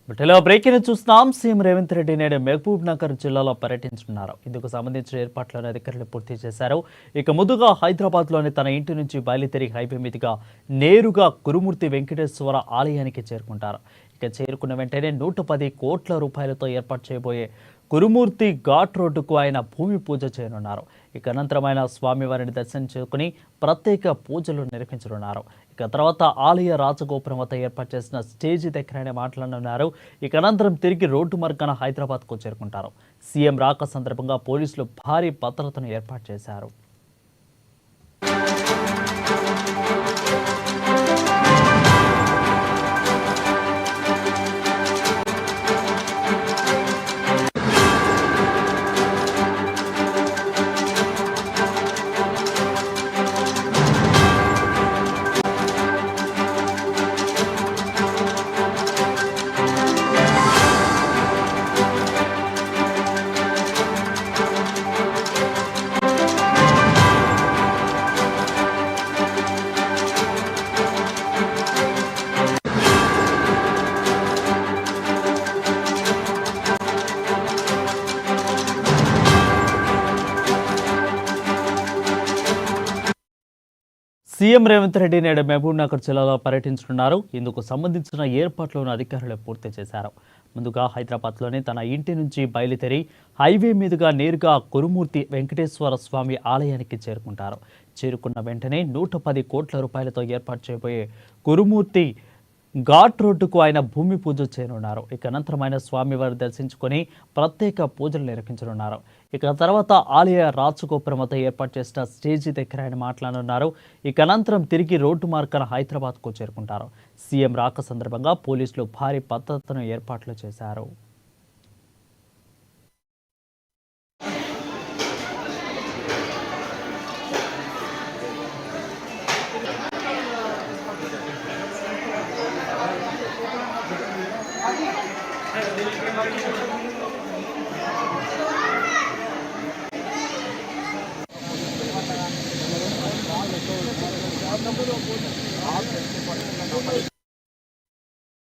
బుటెలో breaking చూస్తున్నాం. CM Revanth Reddy నేడు మహబూబ్ నగర్ జిల్లాలో పర్యటించనున్నారు. ఇందుకు సంబంధించిన ఏర్పాట్లను అధికారులు పూర్తి చేశారు. ఇక ముందుగా హైదరాబాద్లోని తన ఇంటి నుంచి బయలుదేరి హైవే మీదుగా నేరుగా గురుమూర్తి వెంకటేశ్వర ఆలయానికి చేరుకుంటారు. ఇక చేరుకున్న వెంటనే 110 కోట్ల రూపాయలతో ఏర్పాటు చేయబోయే గురుమూర్తి ఘాట్ రోడ్డుకు ఆయన భూమి పూజ చేయనున్నారు. ఇక అనంతరం ఆయన స్వామివారిని దర్శనం చేసుకుని ప్రత్యేక పూజలు నిర్వహించనున్నారు. ఇక తర్వాత ఆలయ రాజగోపురం వద్ద ఏర్పాటు చేసిన స్టేజి దగ్గర ఆయన మాట్లాడనున్నారు. ఇక అనంతరం తిరిగి రోడ్డు మార్గాన హైదరాబాద్కు చేరుకుంటారు. సీఎం రాక సందర్భంగా పోలీసులు భారీ భద్రతను ఏర్పాటు చేశారు. సీఎం రేవంత్ రెడ్డి నేడు మహబూబ్ నగర్ జిల్లాలో పర్యటించనున్నారు. ఇందుకు సంబంధించిన ఏర్పాట్లను అధికారులు పూర్తి చేశారు. ముందుగా హైదరాబాద్లోని తన ఇంటి నుంచి బయలుదేరి హైవే మీదుగా నేరుగా గురుమూర్తి వెంకటేశ్వర స్వామి ఆలయానికి చేరుకుంటారు. చేరుకున్న వెంటనే 110 కోట్ల రూపాయలతో ఏర్పాటు చేయబోయే గురుమూర్తి ఘాట్ రోడ్డుకు ఆయన భూమి పూజ చేయనున్నారు. ఇక అనంతరం ఆయన స్వామివారి దర్శించుకొని ప్రత్యేక పూజలు నిర్వహించనున్నారు. ఇక తర్వాత ఆలయ రాజగోపురం వద్ద ఏర్పాటు చేసిన స్టేజి దగ్గర ఆయన మాట్లాడనున్నారు. ఇక అనంతరం తిరిగి రోడ్డు మార్గాన హైదరాబాద్కు చేరుకుంటారు. సీఎం రాక సందర్భంగా పోలీసులు భారీ భద్రతను ఏర్పాట్లు చేశారు. Thank you.